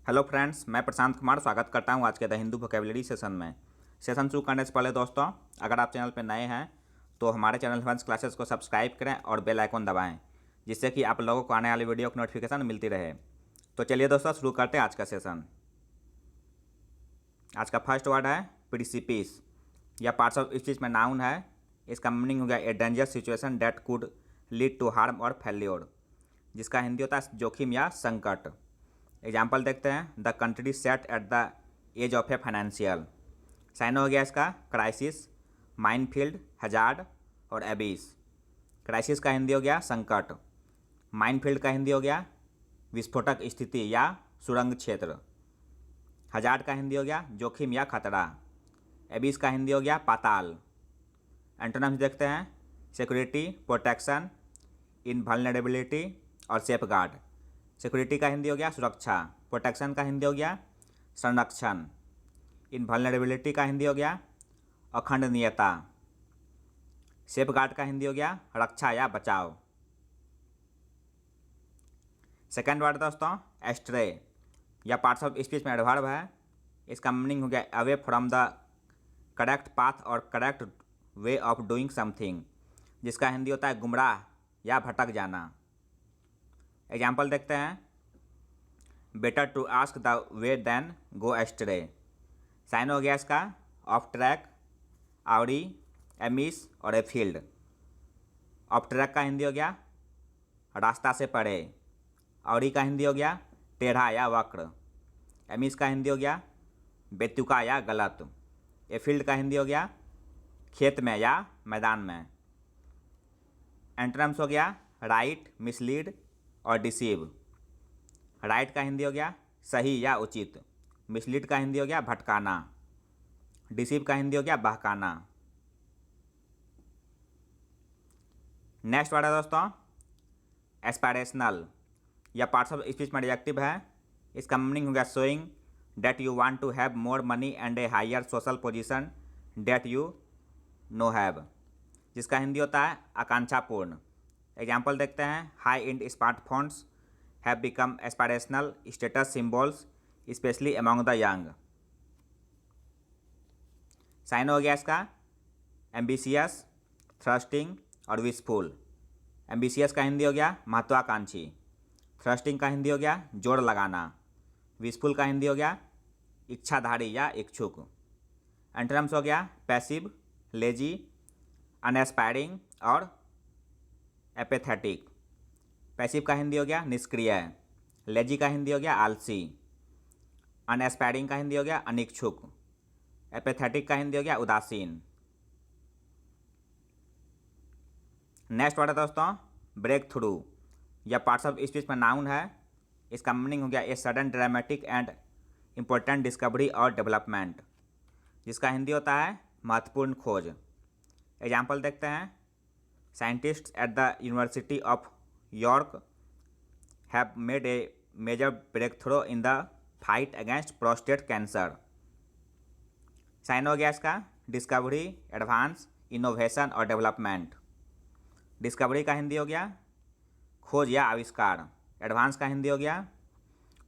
Hello friends, मैं प्रशांत कुमार स्वागत करता हूं आज के द हिंदू वोकेबलरी सेशन में। सेशन शुरू करने से पहले दोस्तों, अगर आप चैनल पर नए हैं तो हमारे चैनल एडवांस क्लासेस को सब्सक्राइब करें और बेल आइकन दबाएं, जिससे कि आप लोगों को आने वाली वीडियो की नोटिफिकेशन मिलती रहे। तो चलिए दोस्तों, शुरू करते हैं आज का सेशन। आज का फर्स्ट वर्ड है प्रिसिपिस। यह पार्ट्स ऑफ स्पीच में नाउन है। इसका मीनिंग हो गया a dangerous situation that could lead to harm और फेल्योर, जिसका हिंदी होता है जोखिम या संकट। एग्जाम्पल देखते हैं। The country set at the edge of a financial. Sign हो गया इसका क्राइसिस, माइनफील्ड, हजार्ड और एबिस। क्राइसिस का हिंदी हो गया संकट। माइनफील्ड का हिंदी हो गया विस्फोटक स्थिति या सुरंग क्षेत्र। हजार्ड का हिंदी हो गया जोखिम या खतरा। एबिस का हिंदी हो गया पाताल। एंटोनिम्स देखते हैं। सिक्योरिटी, प्रोटेक्शन, इनवल्नरेबिलिटी और सेफगार्ड। सिक्योरिटी का हिंदी हो गया सुरक्षा। प्रोटेक्शन का हिंदी हो गया संरक्षण। इनवल्नरेबिलिटी का हिंदी हो गया अखंडनीयता। सेफगार्ड का हिंदी हो गया रक्षा या बचाव। सेकेंड वर्ड दोस्तों एस्ट्रे। या पार्ट्स ऑफ स्पीच में एडवर्ब है। इसका मीनिंग हो गया away from the correct path और correct way of doing something, जिसका हिंदी होता है गुमराह या भटक जाना। एग्जाम्पल देखते हैं। Better to ask the way than go astray. Sign हो गया इसका ऑफ ट्रैक, आवड़ी, एमिस और ए फील्ड। ऑफ ट्रैक का हिंदी हो गया रास्ता से परे। आवड़ी का हिंदी हो गया टेढ़ा या वक्र। एमिस का हिंदी हो गया बेतुका या गलत। ए फील्ड का हिंदी हो गया खेत में या मैदान में। एंटोनिम्स हो गया राइट, मिसलीड और डिसीव। राइट का हिंदी हो गया सही या उचित। मिसलीड का हिंदी हो गया भटकाना। डिसीव का हिंदी हो गया बहकाना। नेक्स्ट वर्ड है दोस्तों एस्पायरेशनल। या पार्ट्स ऑफ स्पीच में एडजेक्टिव है। इसका मीनिंग हो गया showing that you want to have more money and a higher social position that you no have, जिसका हिंदी होता है आकांक्षापूर्ण। एग्जाम्पल देखते हैं। High end smartphones have become aspirational status symbols especially among the young. Sign हो गया इसका ambitious, thrusting और विशफुल। एम्बिशियस का हिंदी हो गया महत्वाकांक्षी। थ्रस्टिंग का हिंदी हो गया जोर लगाना। विशफुल का हिंदी हो गया इच्छाधारी या इच्छुक। एंटोनिम्स हो गया पैसिव, लेजी, अनएस्पायरिंग और एपेथेटिक। पैसिव का हिंदी हो गया निष्क्रिय। लेजी का हिंदी हो गया आलसी। अनएस्पायरिंग का हिंदी हो गया अनिच्छुक। एपेथेटिक का हिंदी हो गया उदासीन। नेक्स्ट वर्ड है दोस्तों ब्रेक थ्रू। यह पार्ट्स ऑफ स्पीच में नाउन है। इसका मीनिंग हो गया a sudden dramatic and important discovery और डेवलपमेंट, जिसका हिंदी होता है महत्वपूर्ण खोज। एग्जाम्पल देखते हैं। Scientists at the University of York have made a major breakthrough in the fight against prostate cancer. Sign हो गया इसका डिस्कवरी, एडवांस, इनोवेशन और डेवलपमेंट। डिस्कवरी का हिंदी हो गया खोज या आविष्कार। एडवांस का हिंदी हो गया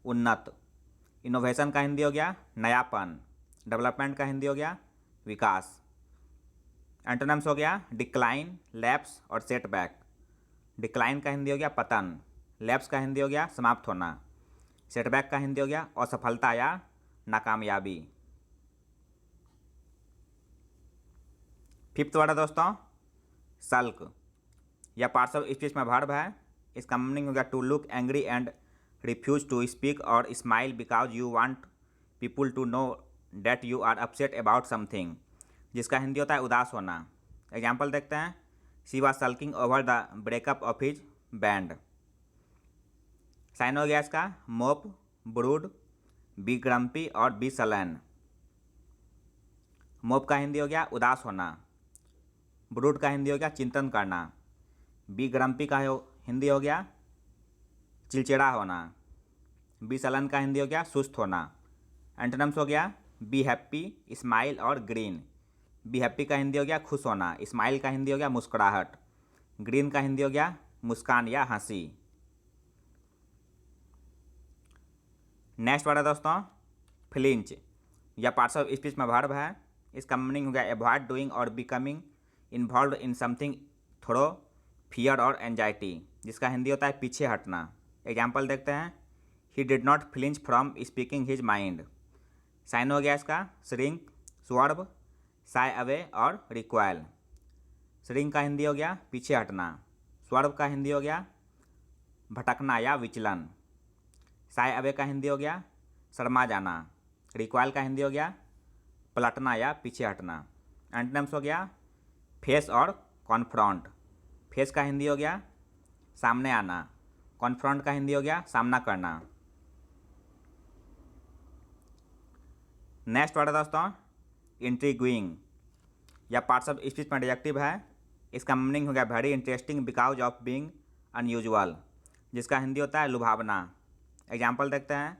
उन्नत। इनोवेशन का हिंदी हो गया नयापन। डेवलपमेंट का हिंदी हो गया विकास। एंटोनिम्स हो गया डिक्लाइन, लैप्स और सेटबैक। डिक्लाइन का हिंदी हो गया पतन। लैप्स का हिंदी हो गया समाप्त होना। सेटबैक का हिंदी हो गया असफलता या नाकामयाबी। फिफ्थ वर्ड है दोस्तों सल्क। यह पार्ट्स ऑफ स्पीच में वर्ब है। इसका मीनिंग हो गया to look angry and refuse to speak और smile because you want people to know that you are upset about something, जिसका हिंदी होता है उदास होना। एग्जाम्पल देखते हैं। She was sulking over the breakup of his band. Syn हो गया इसका मोप, ब्रूड, बी ग्रम्पी और बी सलैन। मोप का हिंदी हो गया उदास होना। ब्रूड का हिंदी हो गया चिंतन करना। बी ग्रम्पी का हिंदी हो गया चिड़चिड़ा होना। बी सलन का हिंदी हो गया सुस्त होना। एंटोनिम्स हो गया बी हैप्पी, स्माइल और ग्रीन। बी हैप्पी का हिंदी हो गया खुश होना। स्माइल का हिंदी हो गया मुस्कुराहट। ग्रीन का हिंदी हो गया मुस्कान या हंसी। नेक्स्ट वर्ड है दोस्तों फ्लिंच। यह पार्ट्स ऑफ स्पीच में वर्ब है। इसका मीनिंग हो गया अवॉइड डूइंग और becoming involve in something through fear और एंजाइटी, जिसका हिंदी होता है पीछे हटना। एग्जाम्पल देखते हैं। He did not flinch from speaking his mind. Sign हो गया इसका श्रिंक, स्वर्ब, साय अवे और रिक्वाइल। श्रिंक का हिंदी हो गया पीछे हटना। स्वर्ब का हिंदी हो गया भटकना या विचलन। साय अवे का हिंदी हो गया शर्मा जाना। रिक्वाइल का हिंदी हो गया पलटना या पीछे हटना। एंटोनिम्स हो गया फेस और कॉन्फ्रॉन्ट। फेस का हिंदी हो गया सामने आना। कॉन्फ्रॉन्ट का हिंदी हो गया सामना करना। नेक्स्ट वर्ड है दोस्तों इंट्रीग्यूइंग। यह पार्ट्स ऑफ स्पीच में एडजेक्टिव है। इसका मीनिंग हो गया very interesting because of being unusual, जिसका हिंदी होता है लुभावना। एग्जाम्पल देखते हैं।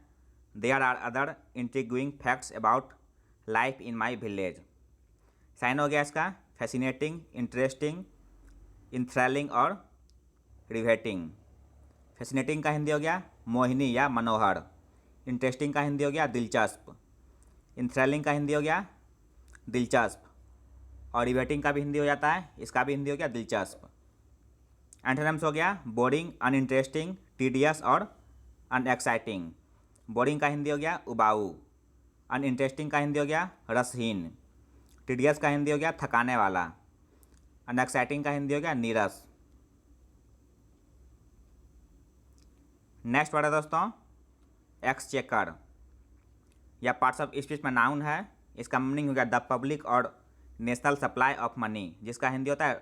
There are other intriguing facts about life in my village. Syn हो गया इसका फैसिनेटिंग, इंटरेस्टिंग, इंथ्रेलिंग और रिवेटिंग। फैसिनेटिंग का हिंदी हो गया मोहिनी या मनोहर। इंटरेस्टिंग का हिंदी हो गया दिलचस्प। इंथ्रेलिंग का हिंदी हो गया दिलचस्प। और रिवेटिंग का भी हिंदी हो जाता है, इसका भी हिंदी हो गया दिलचस्प। एंटोनिम्स हो गया बोरिंग, अनइंटरेस्टिंग, टीडियस और अनएक्साइटिंग। बोरिंग का हिंदी हो गया उबाऊ। अनइंटरेस्टिंग का हिंदी हो गया रसहीन। टीडियस का हिंदी हो गया थकाने वाला। अनएक्साइटिंग का हिंदी हो गया नीरस। नेक्स्ट वर्ड है दोस्तों एक्सचेकर। यह पार्ट्स ऑफ स्पीच में नाउन है। इसका मीनिंग हो गया द पब्लिक और नेशनल सप्लाई ऑफ मनी, जिसका हिंदी होता है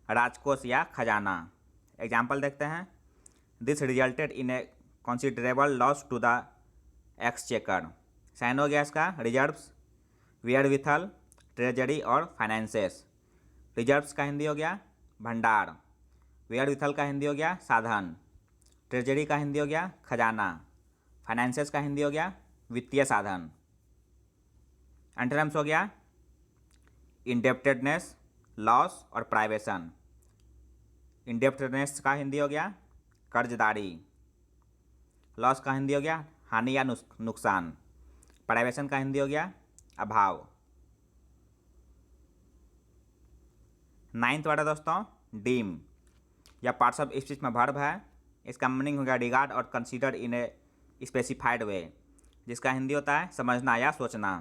राजकोष या खजाना। एग्जाम्पल देखते हैं। This resulted in a considerable loss to the exchequer. Sign हो गया इसका रिजर्व्स, वेयरविथल, ट्रेजरी और फाइनेंसेस। रिजर्व्स का हिंदी हो गया भंडार। वेयरविथल का हिंदी हो गया साधन। ट्रेजरी का हिंदी हो गया खजाना। फाइनेंसेस का हिंदी हो गया वित्तीय साधन। एंटोनिम्स हो गया इंडेप्टेडनेस, लॉस और प्राइवेशन। इंडेप्टेडनेस का हिंदी हो गया कर्जदारी। लॉस का हिंदी हो गया हानि या नुकसान। प्राइवेशन का हिंदी हो गया अभाव। नाइन्थ वर्ड है दोस्तों डीम। यह पार्ट्स ऑफ स्पीच में वर्ब है। इसका मीनिंग हो गया रिगार्ड और कंसीडर इन ए स्पेसिफाइड वे, जिसका हिंदी होता है समझना या सोचना।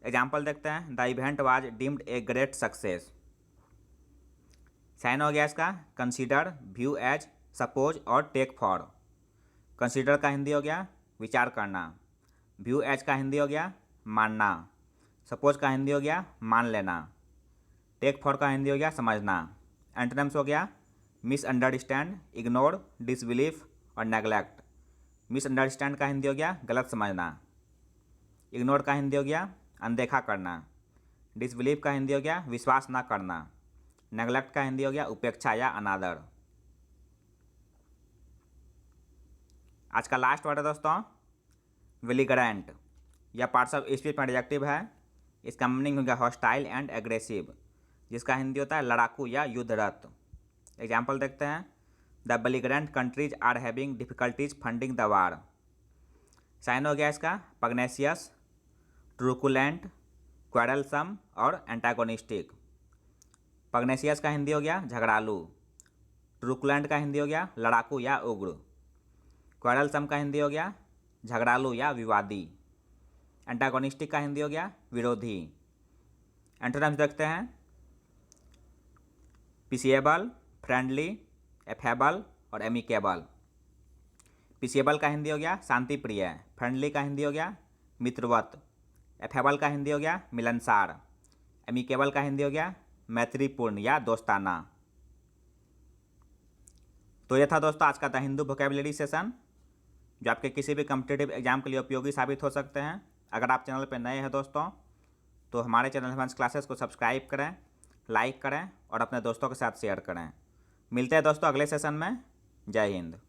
एग्जाम्पल देखते हैं। The event was deemed a great success. Sign हो गया इसका कंसीडर, व्यू एज, सपोज और टेक फॉर। कंसीडर का हिंदी हो गया विचार करना। व्यू एज का हिंदी हो गया मानना। सपोज का हिंदी हो गया मान लेना। टेक फॉर का हिंदी हो गया समझना। एंटोनिम्स हो गया मिसअंडरस्टैंड, इग्नोर, डिसबिलीफ और नेगलेक्ट। मिसअंडरस्टैंड का हिंदी हो गया गलत समझना। इग्नोर का हिंदी हो गया अनदेखा करना। डिसबिलीफ का हिंदी हो गया विश्वास न करना। नेगलेक्ट का हिंदी हो गया उपेक्षा या अनादर। आज का लास्ट वर्ड है दोस्तों विलिगरेंट। यह पार्ट्स ऑफ स्पीच में एडजेक्टिव है। इसका मीनिंग हो गया हॉस्टाइल एंड एग्रेसिव, जिसका हिंदी होता है लड़ाकू या युद्धरत। एग्जाम्पल देखते हैं। The belligerent countries are having difficulties funding the war. Syn हो गया इसका पग्नेशियस, ट्रूकुलेंट, क्वेरलसम और एंटागोनिस्टिक। पग्नेशियस का हिंदी हो गया झगड़ालू। ट्रूकुलेंट का हिंदी हो गया लड़ाकू या उग्र। क्वेरलसम का हिंदी हो गया झगड़ालू या विवादी। एंटागोनिस्टिक का हिंदी हो गया विरोधी। एंटोनिम्स देखते हैं। पीसीएबल, फ्रेंडली, एफेबल और एमिकेबल। पीसीएबल का हिंदी हो गया शांति प्रिय। फ्रेंडली का हिंदी हो गया मित्रवत। एफेबल का हिंदी हो गया मिलनसार। एमिकेबल का हिंदी हो गया मैत्रीपूर्ण या दोस्ताना। तो यह था दोस्तों आज का द हिंदू वोकैबुलरी सेशन, जो आपके किसी भी कॉम्पिटिटिव एग्जाम के लिए उपयोगी साबित हो सकते हैं। अगर आप चैनल पर नए हैं दोस्तों तो हमारे चैनल एडवांस क्लासेस को सब्सक्राइब करें, लाइक करें और अपने दोस्तों के साथ शेयर करें। मिलते हैं दोस्तों अगले सेशन में। जय हिंद।